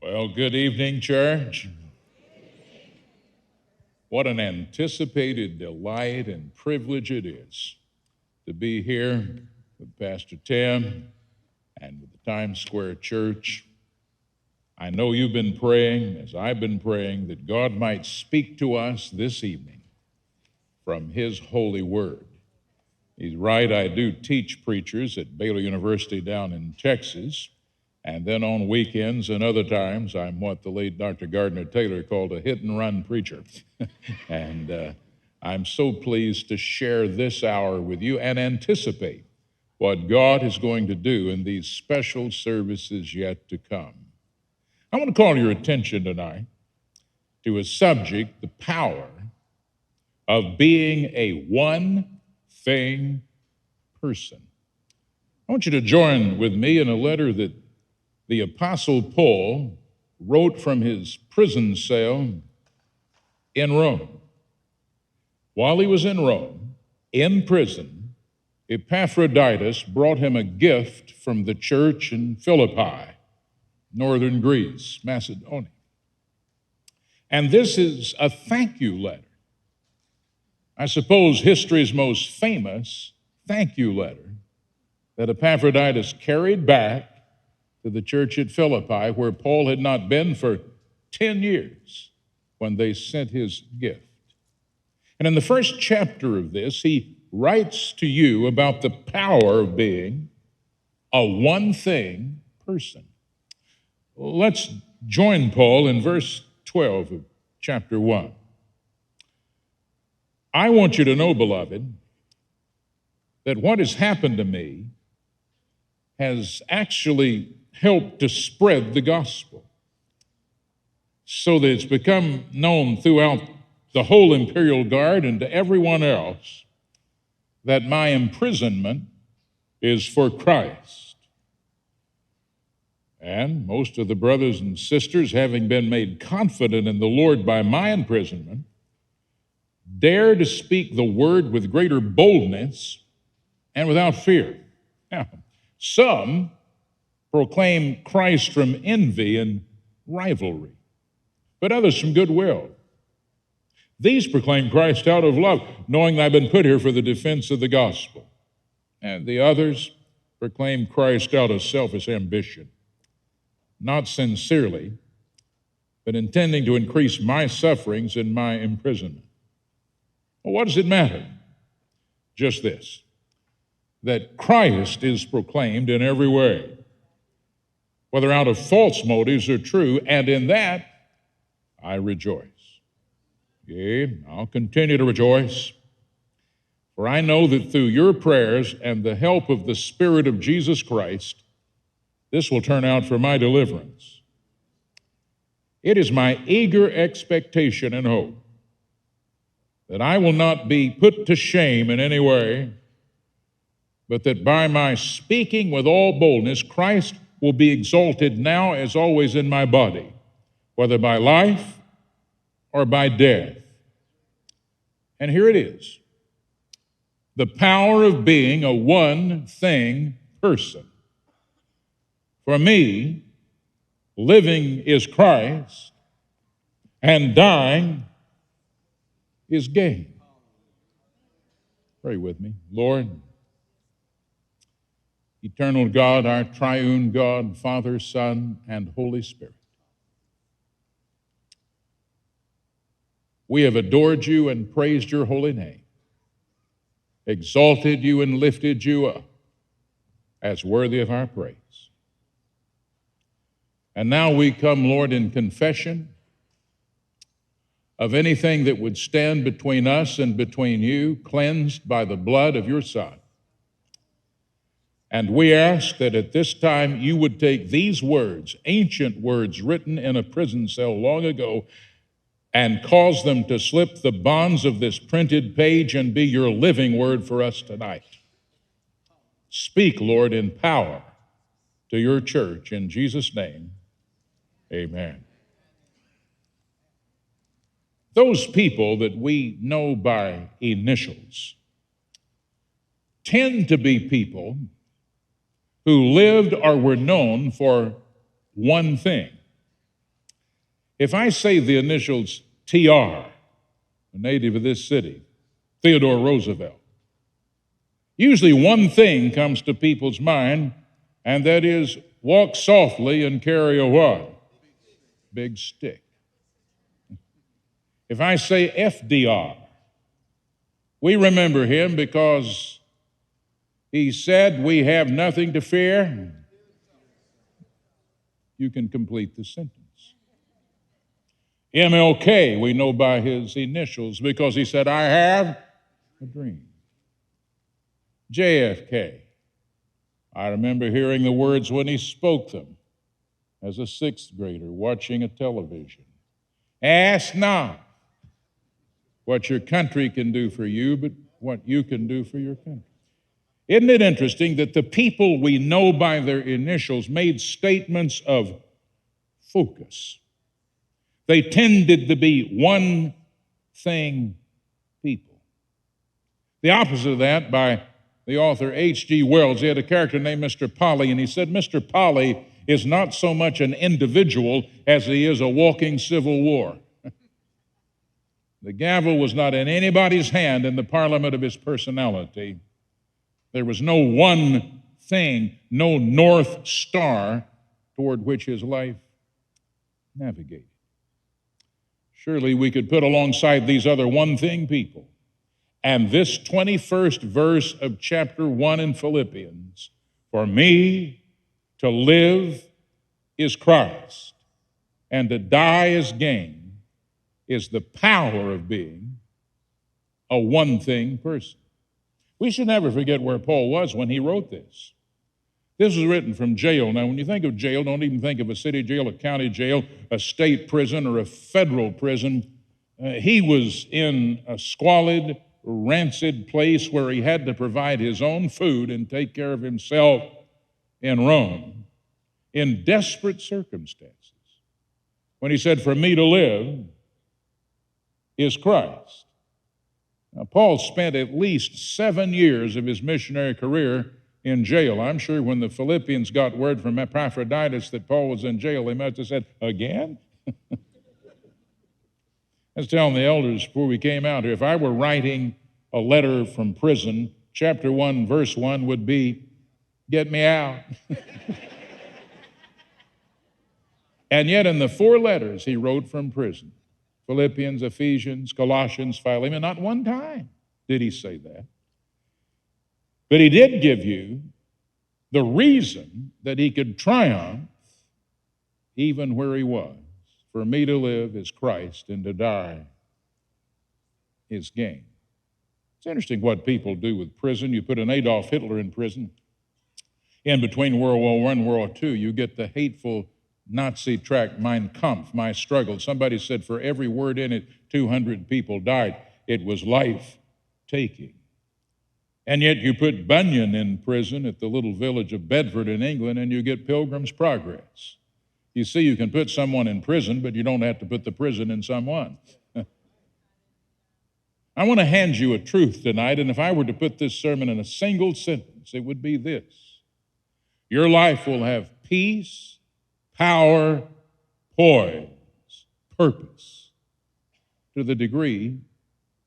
Well, good evening, church. What an anticipated delight and privilege it is to be here with Pastor Tim and with the Times Square Church. I know you've been praying, as I've been praying, that God might speak to us this evening from His holy word. He's right, I do teach preachers at Baylor University down in Texas. And then on weekends and other times, I'm what the late Dr. Gardner Taylor called a hit-and-run preacher. And I'm so pleased to share this hour with you and anticipate what God is going to do in these special services yet to come. I want to call your attention tonight to a subject, the power of being a one-thing person. I want you to join with me in a letter that the Apostle Paul wrote from his prison cell in Rome. While he was in Rome, in prison, Epaphroditus brought him a gift from the church in Philippi, northern Greece, Macedonia. And this is a thank you letter. I suppose history's most famous thank you letter that Epaphroditus carried back to the church at Philippi, where Paul had not been for 10 years when they sent his gift. And in the first chapter of this, he writes to you about the power of being a one-thing person. Let's join Paul in verse 12 of chapter 1. I want you to know, beloved, that what has happened to me has actually helped to spread the gospel so that it's become known throughout the whole imperial guard and to everyone else that my imprisonment is for Christ. And most of the brothers and sisters, having been made confident in the Lord by my imprisonment, dare to speak the word with greater boldness and without fear. Now, some proclaim Christ from envy and rivalry, but others from goodwill. These proclaim Christ out of love, knowing that I've been put here for the defense of the gospel. And the others proclaim Christ out of selfish ambition, not sincerely, but intending to increase my sufferings and my imprisonment. Well, what does it matter? Just this, that Christ is proclaimed in every way, whether out of false motives or true, and in that I rejoice. Yea, I'll continue to rejoice, for I know that through your prayers and the help of the Spirit of Jesus Christ, this will turn out for my deliverance. It is my eager expectation and hope that I will not be put to shame in any way, but that by my speaking with all boldness, Christ will be exalted now as always in my body, whether by life or by death. And here it is, the power of being a one-thing person. For me, living is Christ, and dying is gain. Pray with me. Lord, eternal God, our triune God, Father, Son, and Holy Spirit, we have adored you and praised your holy name, exalted you and lifted you up as worthy of our praise. And now we come, Lord, in confession of anything that would stand between us and between you, cleansed by the blood of your Son. And we ask that at this time you would take these words, ancient words written in a prison cell long ago, and cause them to slip the bonds of this printed page and be your living word for us tonight. Speak, Lord, in power to your church. In Jesus' name, amen. Those people that we know by initials tend to be people who lived or were known for one thing. If I say the initials TR, a native of this city, Theodore Roosevelt, usually one thing comes to people's mind, and that is walk softly and carry a what? Big stick. If I say FDR, we remember him because he said we have nothing to fear. You can complete the sentence. MLK, we know by his initials because he said, I have a dream. JFK, I remember hearing the words when he spoke them as a sixth grader watching a television. Ask not what your country can do for you, but what you can do for your country. Isn't it interesting that the people we know by their initials made statements of focus? They tended to be one thing people. The opposite of that by the author H.G. Wells. He had a character named Mr. Polly, and he said Mr. Polly is not so much an individual as he is a walking civil war. The gavel was not in anybody's hand in the parliament of his personality. There was no one thing, no North Star toward which his life navigated. Surely we could put alongside these other one thing people and this 21st verse of chapter 1 in Philippians, for me to live is Christ, and to die is gain, is the power of being a one thing person. We should never forget where Paul was when he wrote this. This was written from jail. Now, when you think of jail, don't even think of a city jail, a county jail, a state prison, or a federal prison. He was in a squalid, rancid place where he had to provide his own food and take care of himself in Rome in desperate circumstances. When he said, for me to live is Christ. Now, Paul spent at least 7 years of his missionary career in jail. I'm sure when the Philippians got word from Epaphroditus that Paul was in jail, they must have said, again? I was telling the elders before we came out here, if I were writing a letter from prison, chapter 1, verse 1 would be, get me out. And yet in the 4 letters he wrote from prison, Philippians, Ephesians, Colossians, Philemon, not one time did he say that. But he did give you the reason that he could triumph even where he was. For me to live is Christ, and to die is gain. It's interesting what people do with prison. You put an Adolf Hitler in prison. In between World War I and World War II, you get the hateful Nazi tract, Mein Kampf, My Struggle. Somebody said for every word in it, 200 people died. It was life-taking. And yet you put Bunyan in prison at the little village of Bedford in England, and you get Pilgrim's Progress. You see, you can put someone in prison, but you don't have to put the prison in someone. I want to hand you a truth tonight, and if I were to put this sermon in a single sentence, it would be this. Your life will have peace, power, poise, purpose, to the degree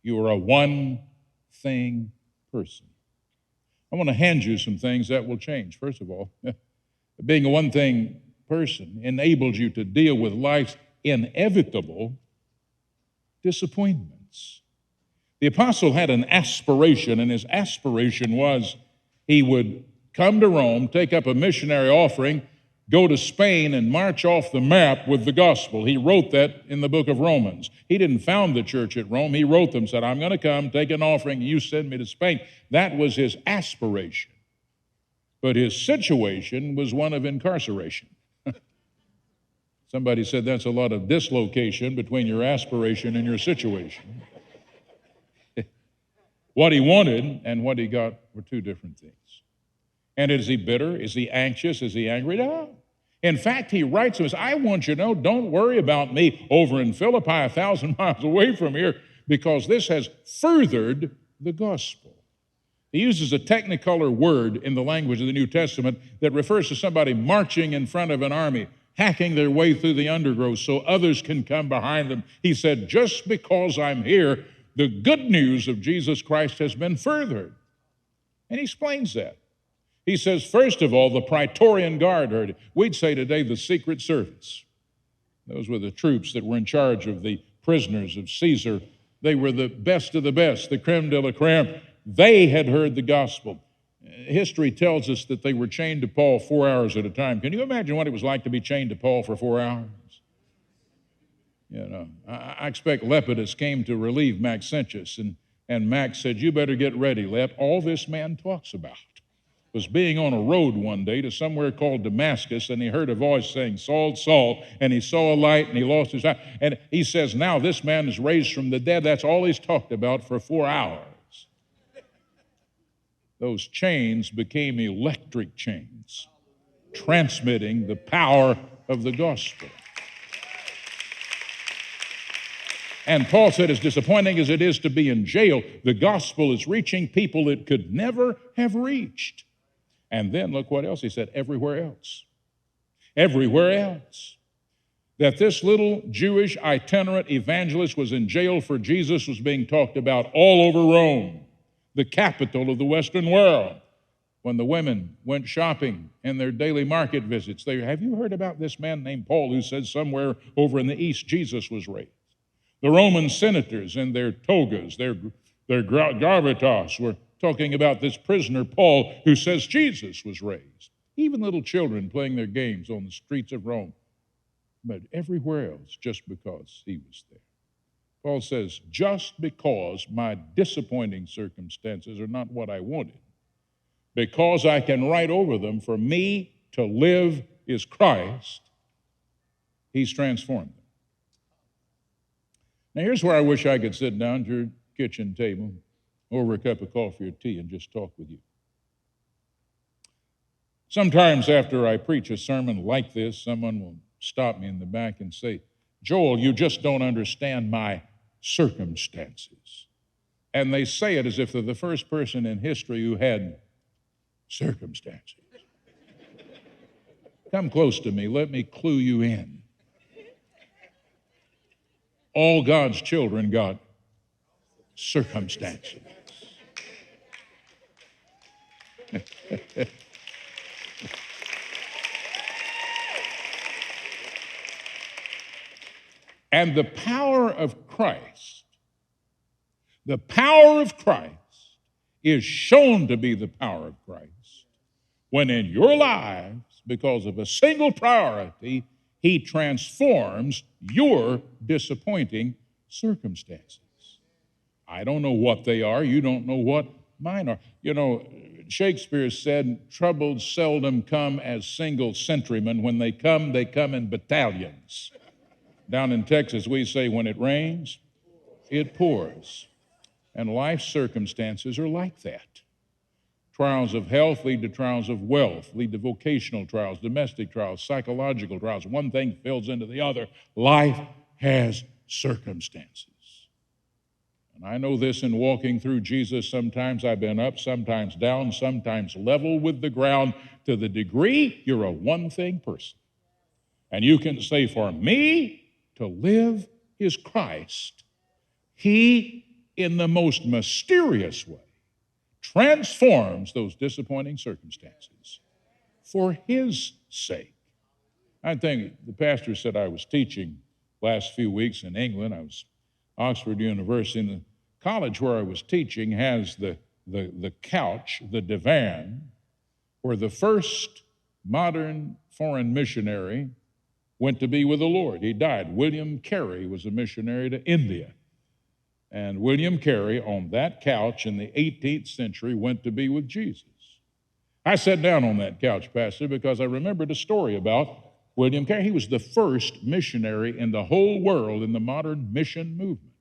you are a one-thing person. I want to hand you some things that will change. First of all, being a one-thing person enables you to deal with life's inevitable disappointments. The apostle had an aspiration, and his aspiration was he would come to Rome, take up a missionary offering, go to Spain, and march off the map with the gospel. He wrote that in the book of Romans. He didn't found the church at Rome. He wrote them, said, I'm going to come, take an offering, and you send me to Spain. That was his aspiration. But his situation was one of incarceration. Somebody said that's a lot of dislocation between your aspiration and your situation. What he wanted and what he got were two different things. And is he bitter? Is he anxious? Is he angry? No. In fact, he writes to us, I want you to know, don't worry about me over in Philippi, 1,000 miles away from here, because this has furthered the gospel. He uses a technicolor word in the language of the New Testament that refers to somebody marching in front of an army, hacking their way through the undergrowth so others can come behind them. He said, just because I'm here, the good news of Jesus Christ has been furthered. And he explains that. He says, first of all, the Praetorian Guard heard it. We'd say today the Secret Service. Those were the troops that were in charge of the prisoners of Caesar. They were the best of the best, the creme de la creme. They had heard the gospel. History tells us that they were chained to Paul 4 hours at a time. Can you imagine what it was like to be chained to Paul for 4 hours? You know, I expect Lepidus came to relieve Maxentius, and Max said, you better get ready, Lep. All this man talks about was being on a road one day to somewhere called Damascus, and he heard a voice saying, Saul, Saul, and he saw a light, and he lost his eye. And he says, now this man is raised from the dead. That's all he's talked about for 4 hours. Those chains became electric chains, transmitting the power of the gospel. And Paul said, as disappointing as it is to be in jail, the gospel is reaching people it could never have reached. And then look what else he said, everywhere else. Everywhere else. That this little Jewish itinerant evangelist was in jail for Jesus was being talked about all over Rome, the capital of the Western world. When the women went shopping in their daily market visits, have you heard about this man named Paul who said somewhere over in the east Jesus was raised? The Roman senators in their togas, their gravitas, were talking about this prisoner Paul who says Jesus was raised. Even little children playing their games on the streets of Rome. But everywhere else, just because he was there. Paul says, just because my disappointing circumstances are not what I wanted, because I can write over them, for me to live is Christ, he's transformed them. Now here's where I wish I could sit down at your kitchen table over a cup of coffee or tea and just talk with you. Sometimes after I preach a sermon like this, someone will stop me in the back and say, Joel, you just don't understand my circumstances. And they say it as if they're the first person in history who had circumstances. Come close to me. Let me clue you in. All God's children got circumstances. And the power of Christ is shown to be the power of Christ when in your lives, because of a single priority, he transforms your disappointing circumstances. I don't know what they are. You don't know what mine are. You know, Shakespeare said, troubles seldom come as single sentrymen. When they come in battalions. Down in Texas, we say, when it rains, it pours. And life circumstances are like that. Trials of health lead to trials of wealth, lead to vocational trials, domestic trials, psychological trials. One thing fills into the other. Life has circumstances. And I know this in walking through Jesus. Sometimes I've been up, sometimes down, sometimes level with the ground to the degree you're a one-thing person. And you can say, for me to live is Christ. He, in the most mysterious way, transforms those disappointing circumstances for his sake. I think the pastor said I was teaching last few weeks in England. I was Oxford University, and the college where I was teaching has the couch, the divan, where the first modern foreign missionary went to be with the Lord. He died. William Carey was a missionary to India. And William Carey, on that couch in the 18th century, went to be with Jesus. I sat down on that couch, Pastor, because I remembered a story about William Carey. He was the first missionary in the whole world in the modern mission movement.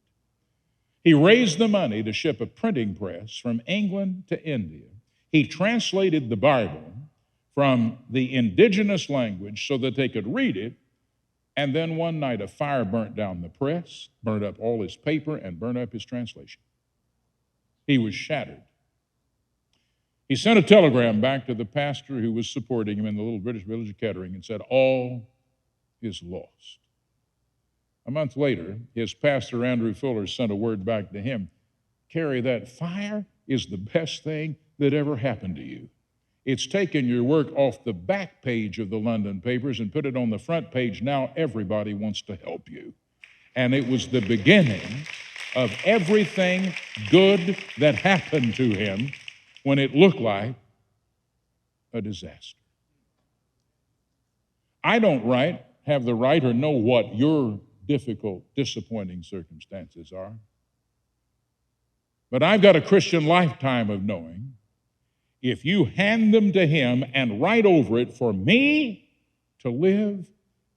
He raised the money to ship a printing press from England to India. He translated the Bible from the indigenous language so that they could read it. And then one night a fire burnt down the press, burned up all his paper, and burned up his translation. He was shattered. He sent a telegram back to the pastor who was supporting him in the little British village of Kettering and said, all is lost. A month later, his pastor, Andrew Fuller, sent a word back to him. Carrie, that fire is the best thing that ever happened to you. It's taken your work off the back page of the London papers and put it on the front page. Now everybody wants to help you. And it was the beginning of everything good that happened to him when it looked like a disaster. I don't have the right or know what your difficult, disappointing circumstances are. But I've got a Christian lifetime of knowing if you hand them to him and write over it, for me to live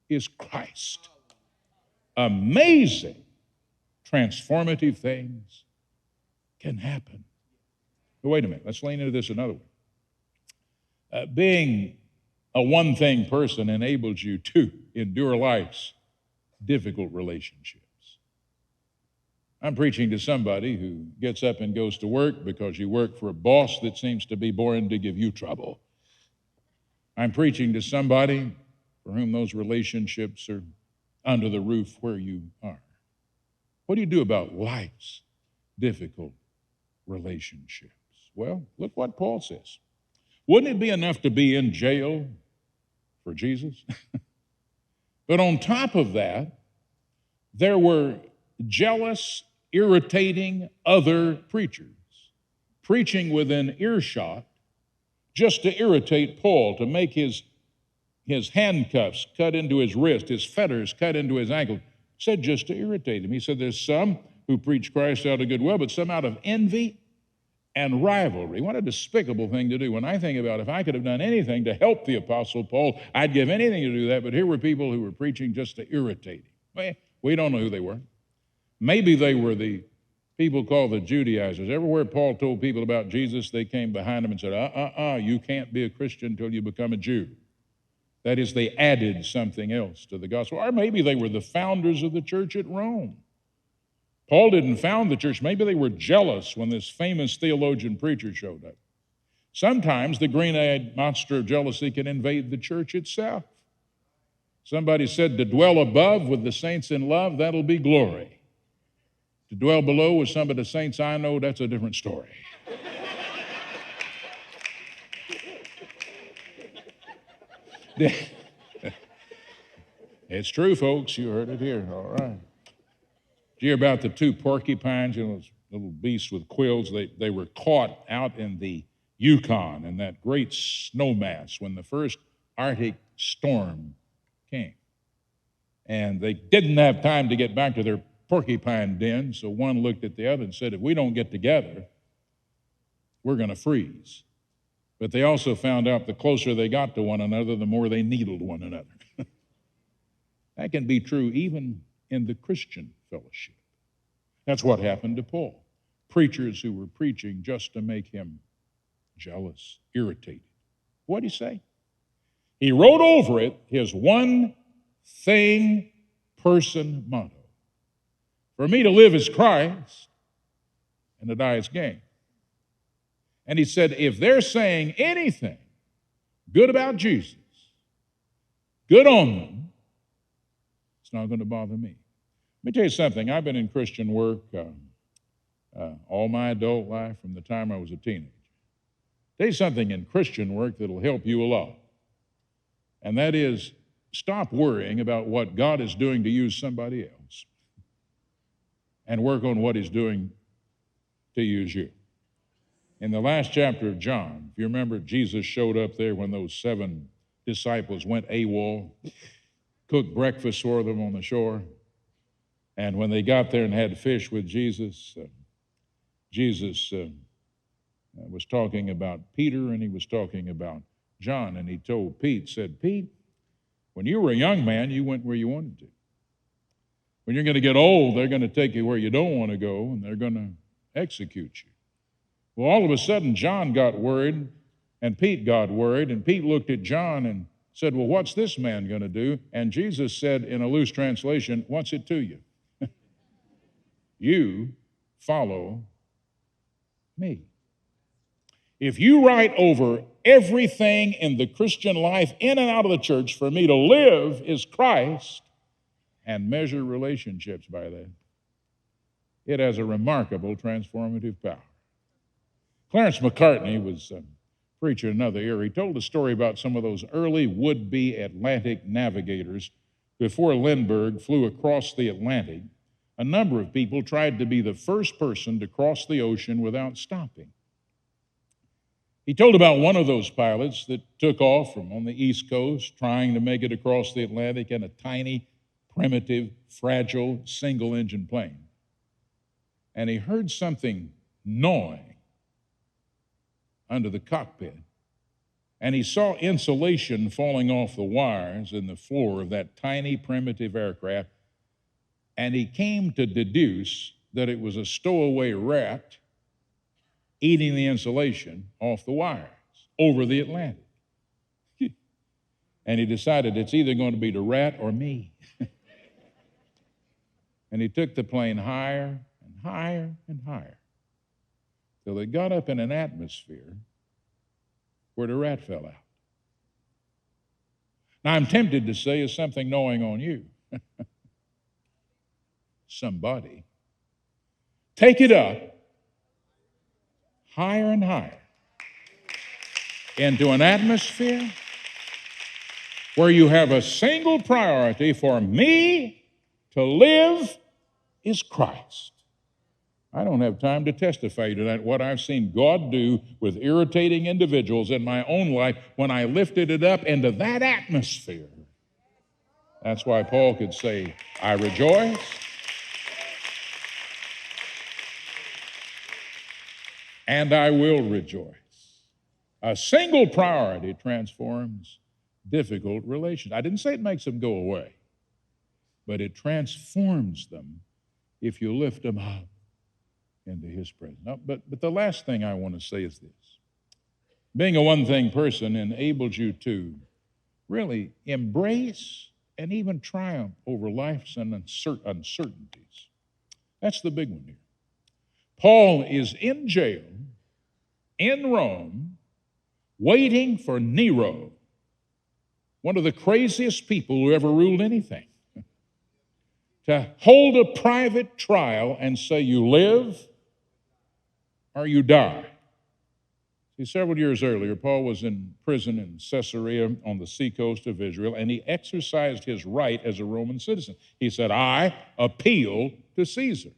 is Christ. Amazing, transformative things can happen. But wait a minute, let's lean into this another way. Being a one-thing person enables you to endure life's difficult relationships. I'm preaching to somebody who gets up and goes to work because you work for a boss that seems to be born to give you trouble. I'm preaching to somebody for whom those relationships are under the roof where you are. What do you do about life's difficult relationships? Well, look what Paul says. Wouldn't it be enough to be in jail for Jesus? But on top of that, there were jealous, irritating other preachers preaching within earshot just to irritate Paul, to make his handcuffs cut into his wrist, his fetters cut into his ankle. Said just to irritate him. He said there's some who preach Christ out of goodwill, but some out of envy and rivalry. What a despicable thing to do. When I think about if I could have done anything to help the Apostle Paul, I'd give anything to do that, but here were people who were preaching just to irritate him. Well, we don't know who they were. Maybe they were the people called the Judaizers. Everywhere Paul told people about Jesus, they came behind him and said, you can't be a Christian until you become a Jew. That is, they added something else to the gospel. Or maybe they were the founders of the church at Rome. Paul didn't found the church. Maybe they were jealous when this famous theologian preacher showed up. Sometimes the green-eyed monster of jealousy can invade the church itself. Somebody said to dwell above with the saints in love, that'll be glory. To dwell below with some of the saints I know, that's a different story. It's true, folks. You heard it here. All right. Did you hear about the two porcupines, those little beasts with quills? They were caught out in the Yukon in that great snow mass when the first Arctic storm came. And they didn't have time to get back to their porcupine den, so one looked at the other and said, if we don't get together, we're going to freeze. But they also found out the closer they got to one another, the more they needled one another. That can be true even in the Christian fellowship. That's what happened to Paul. Preachers who were preaching just to make him jealous, irritated. What did he say? He wrote over it his one thing person motto. For me to live is Christ, and to die is gain. And he said, if they're saying anything good about Jesus, good on them, it's not going to bother me. Let me tell you something. I've been in Christian work all my adult life from the time I was a teenager. Tell you something in Christian work that'll help you a lot. And that is, stop worrying about what God is doing to use somebody else and work on what he's doing to use you. In the last chapter of John, if you remember, Jesus showed up there when those 7 disciples went AWOL, cooked breakfast for them on the shore. And when they got there and had fish with Jesus, Jesus was talking about Peter and he was talking about John. And he told Pete, said, Pete, when you were a young man, you went where you wanted to. When you're going to get old, they're going to take you where you don't want to go and they're going to execute you. Well, all of a sudden, John got worried and Pete got worried. And Pete looked at John and said, well, what's this man going to do? And Jesus said in a loose translation, what's it to you? You follow me. If you write over everything in the Christian life, in and out of the church, for me to live is Christ and measure relationships by that. It has a remarkable transformative power. Clarence McCartney was a preacher in another era. He told a story about some of those early would-be Atlantic navigators. Before Lindbergh flew across the Atlantic, a number of people tried to be the first person to cross the ocean without stopping. He told about one of those pilots that took off from on the East Coast trying to make it across the Atlantic in a tiny, primitive, fragile, single-engine plane. And he heard something gnawing under the cockpit. And he saw insulation falling off the wires in the floor of that tiny, primitive aircraft. And he came to deduce that it was a stowaway rat eating the insulation off the wires over the Atlantic. And he decided it's either going to be the rat or me. And he took the plane higher and higher and higher till they got up in an atmosphere where the rat fell out. Now, I'm tempted to say, is something gnawing on you? Somebody. Take it up higher and higher into an atmosphere where you have a single priority: for me to live is Christ. I don't have time to testify to that, what I've seen God do with irritating individuals in my own life when I lifted it up into that atmosphere. That's why Paul could say, I rejoice and I will rejoice. A single priority transforms difficult relations. I didn't say it makes them go away, but it transforms them if you lift them up into his presence. Now, but the last thing I want to say is this. Being a one-thing person enables you to really embrace and even triumph over life's uncertainties. That's the big one here. Paul is in jail in Rome waiting for Nero, one of the craziest people who ever ruled anything, to hold a private trial and say you live or you die. See, several years earlier, Paul was in prison in Caesarea on the seacoast of Israel, and he exercised his right as a Roman citizen. He said, I appeal to Caesar.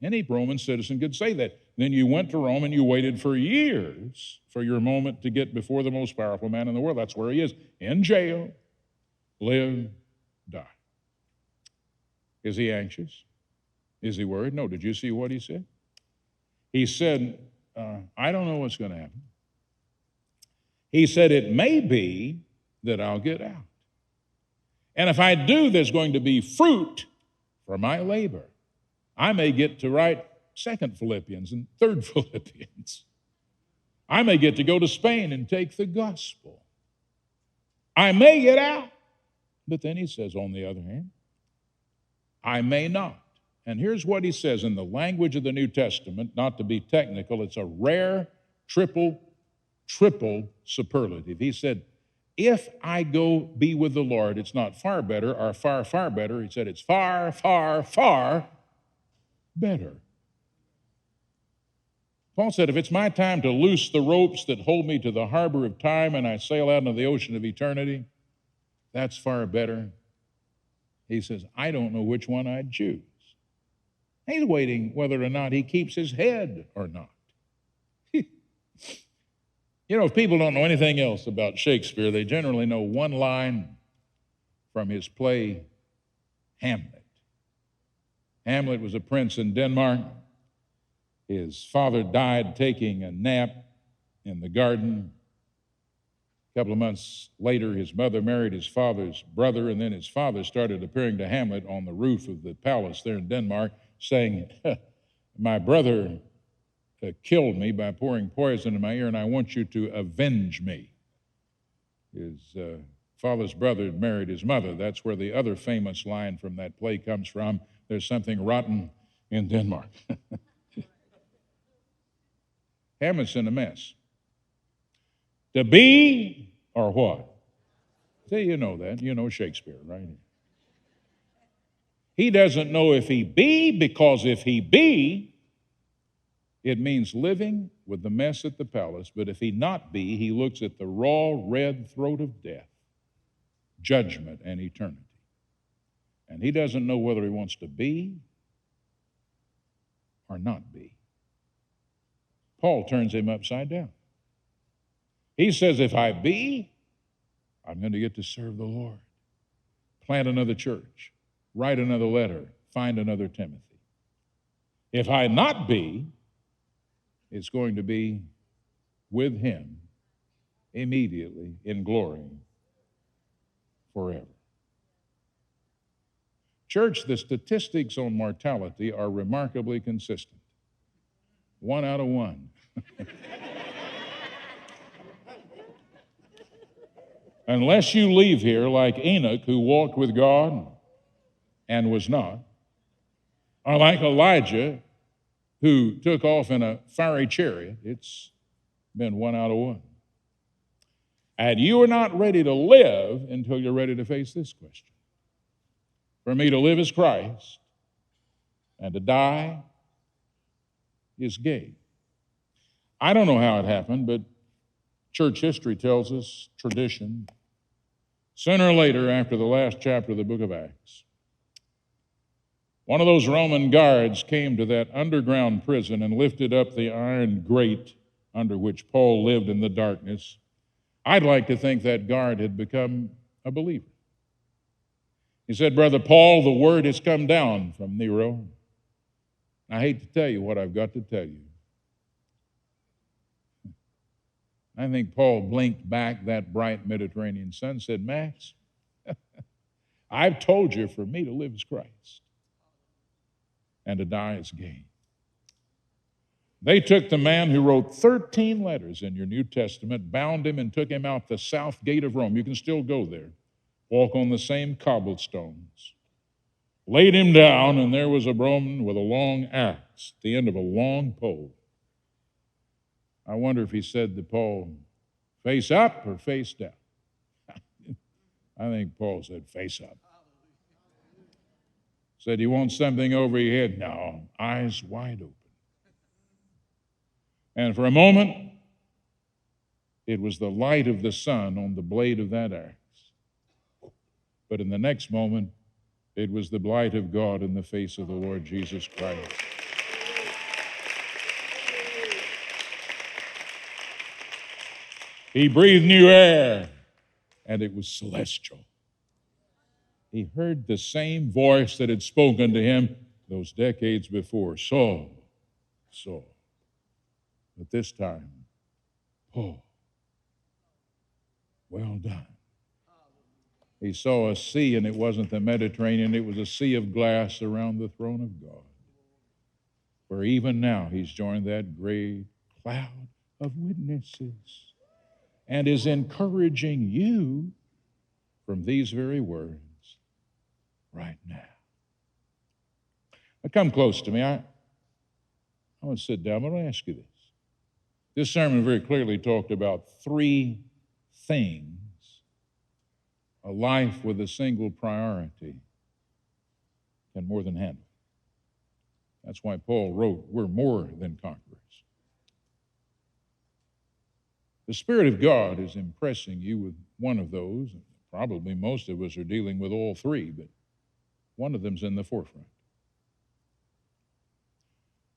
Any Roman citizen could say that. Then you went to Rome and you waited for years for your moment to get before the most powerful man in the world. That's where he is, in jail, live, die. Is he anxious? Is he worried? No. Did you see what he said? He said, I don't know what's going to happen. He said, it may be that I'll get out. And if I do, there's going to be fruit for my labor. I may get to write 2nd Philippians and 3rd Philippians. I may get to go to Spain and take the gospel. I may get out. But then he says, on the other hand, I may not. And here's what he says in the language of the New Testament, not to be technical, it's a rare triple superlative. He said, if I go be with the Lord, it's not far better or far, far better. He said, it's far, far, far better. Paul said, if it's my time to loose the ropes that hold me to the harbor of time and I sail out into the ocean of eternity, that's far better. He says, I don't know which one I'd choose. He's waiting whether or not he keeps his head or not. You know, if people don't know anything else about Shakespeare, they generally know one line from his play, Hamlet. Hamlet was a prince in Denmark. His father died taking a nap in the garden. A couple of months later, his mother married his father's brother, and then his father started appearing to Hamlet on the roof of the palace there in Denmark, saying, my brother killed me by pouring poison in my ear, and I want you to avenge me. His father's brother had married his mother. That's where the other famous line from that play comes from. There's something rotten in Denmark. Hamlet's in a mess. To be or what? See, you know that. You know Shakespeare, right? He doesn't know if he be, because if he be, it means living with the mess at the palace. But if he not be, he looks at the raw, red throat of death, judgment, and eternity. And he doesn't know whether he wants to be or not be. Paul turns him upside down. He says, if I be, I'm going to get to serve the Lord. Plant another church, write another letter, find another Timothy. If I not be, it's going to be with him immediately in glory forever. Church, the statistics on mortality are remarkably consistent. 1 out of 1. Unless you leave here like Enoch, who walked with God and was not, or like Elijah, who took off in a fiery chariot, it's been 1 out of 1. And you are not ready to live until you're ready to face this question. For me to live is Christ, and to die is gain. I don't know how it happened, but church history tells us, tradition, sooner or later, after the last chapter of the book of Acts, one of those Roman guards came to that underground prison and lifted up the iron grate under which Paul lived in the darkness. I'd like to think that guard had become a believer. He said, Brother Paul, the word has come down from Nero. I hate to tell you what I've got to tell you. I think Paul blinked back that bright Mediterranean sun and said, Max, I've told you for me to live is Christ and to die is gain. They took the man who wrote 13 letters in your New Testament, bound him and took him out the south gate of Rome. You can still go there, walk on the same cobblestones. Laid him down, and there was a Roman with a long axe at the end of a long pole. I wonder if he said to Paul, face up or face down? I think Paul said, face up. Said, you want something over your head? No, eyes wide open. And for a moment, it was the light of the sun on the blade of that axe. But in the next moment, it was the light of God in the face of the Lord Jesus Christ. He breathed new air, and it was celestial. He heard the same voice that had spoken to him those decades before. Saul, Saul. But this time, Paul, well done. He saw a sea, and it wasn't the Mediterranean. It was a sea of glass around the throne of God, where even now he's joined that great cloud of witnesses and is encouraging you from these very words right now. Now come close to me. I want to sit down. I want to ask you this. This sermon very clearly talked about 3 things a life with a single priority can more than handle. That's why Paul wrote, we're more than conquerors. The Spirit of God is impressing you with one of those. Probably most of us are dealing with all 3, but one of them's in the forefront.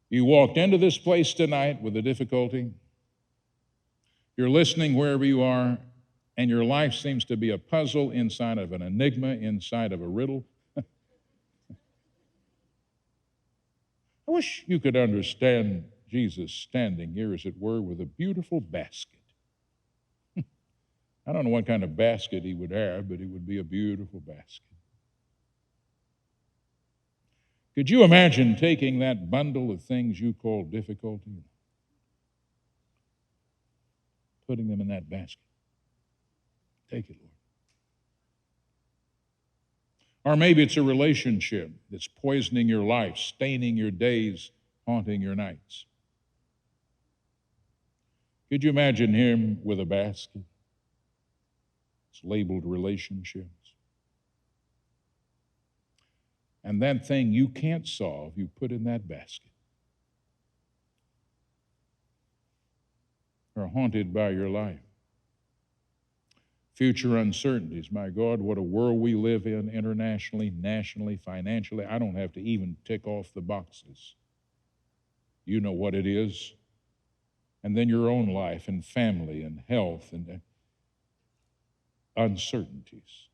You walked into this place tonight with a difficulty. You're listening wherever you are, and your life seems to be a puzzle inside of an enigma, inside of a riddle. I wish you could understand Jesus standing here, as it were, with a beautiful basket. I don't know what kind of basket he would have, but it would be a beautiful basket. Could you imagine taking that bundle of things you call difficulty and putting them in that basket? Take it, Lord. Or maybe it's a relationship that's poisoning your life, staining your days, haunting your nights. Could you imagine him with a basket? It's labeled relationships. And that thing you can't solve, you put in that basket. Are haunted by your life. Future uncertainties. My God, what a world we live in internationally, nationally, financially. I don't have to even tick off the boxes. You know what it is. And then your own life and family and health and uncertainties.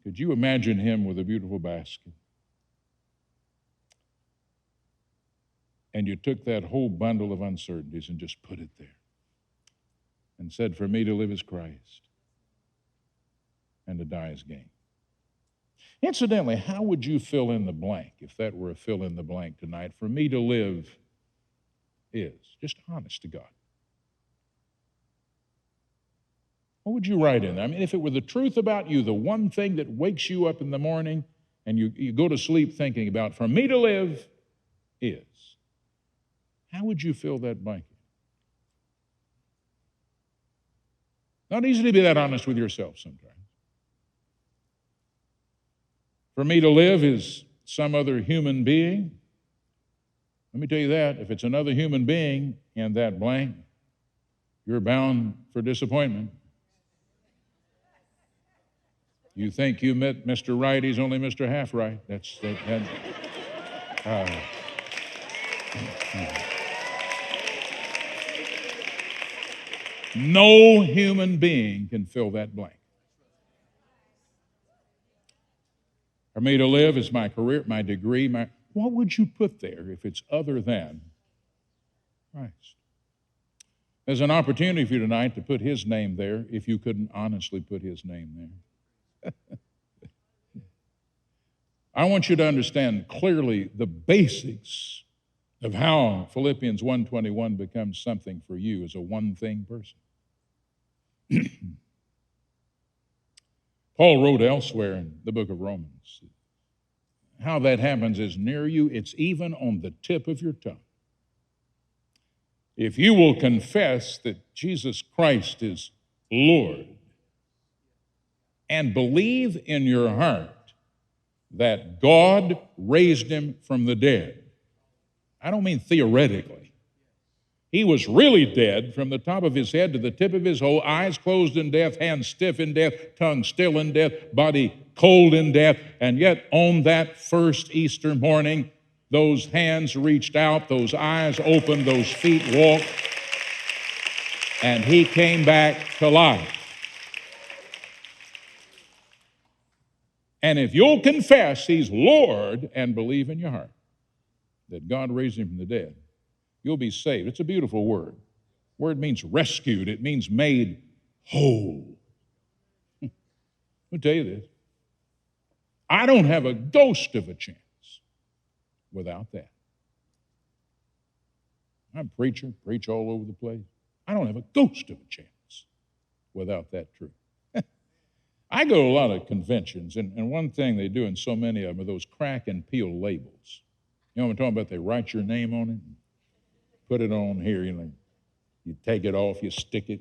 Could you imagine him with a beautiful basket? And you took that whole bundle of uncertainties and just put it there and said, for me to live is Christ and to die is gain. Incidentally, how would you fill in the blank if that were a fill in the blank tonight? For me to live is, just honest to God. What would you write in there? I mean, if it were the truth about you, the one thing that wakes you up in the morning and you go to sleep thinking about, for me to live is, how would you fill that blanket? Not easy to be that honest with yourself sometimes. For me to live is some other human being. Let me tell you that, if it's another human being in that blank, you're bound for disappointment. You think you met Mr. Right, he's only Mr. Half Right. No human being can fill that blank. For me to live is my career, my degree, what would you put there if it's other than Christ? There's an opportunity for you tonight to put his name there if you couldn't honestly put his name there. I want you to understand clearly the basics of how Philippians 1:21 becomes something for you as a one-thing person. Paul wrote elsewhere in the book of Romans, how that happens is near you, it's even on the tip of your tongue. If you will confess that Jesus Christ is Lord and believe in your heart that God raised him from the dead. I don't mean theoretically. He was really dead from the top of his head to the tip of his toe, eyes closed in death, hands stiff in death, tongue still in death, body cold in death. And yet on that first Easter morning, those hands reached out, those eyes opened, those feet walked, and he came back to life. And if you'll confess he's Lord and believe in your heart that God raised him from the dead, you'll be saved. It's a beautiful word. Word means rescued. It means made whole. Let me tell you this. I don't have a ghost of a chance without that. I'm a preacher, preach all over the place. I don't have a ghost of a chance without that truth. I go to a lot of conventions, and one thing they do in so many of them are those crack and peel labels. You know what I'm talking about? They write your name on it, put it on here, you take it off, you stick it,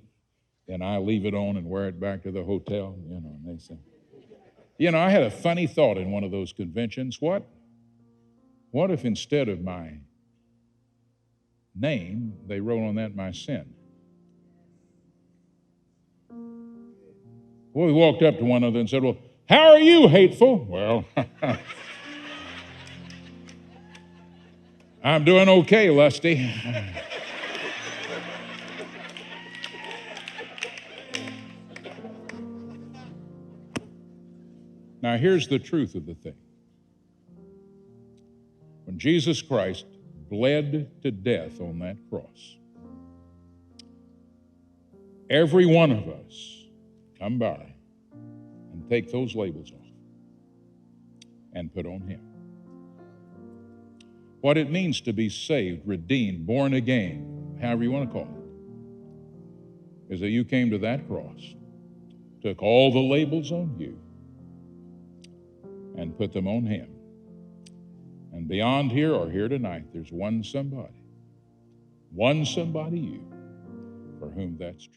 and I leave it on and wear it back to the hotel, and they say. I had a funny thought in one of those conventions. What if instead of my name, they wrote on that my sin? Well, we walked up to one another and said, well, how are you, hateful? Well, I'm doing okay, Lusty. Now, here's the truth of the thing. When Jesus Christ bled to death on that cross, every one of us come by and take those labels off and put on him. What it means to be saved, redeemed, born again, however you want to call it, is that you came to that cross, took all the labels on you, and put them on him. And beyond here or here tonight, there's one somebody you, for whom that's true.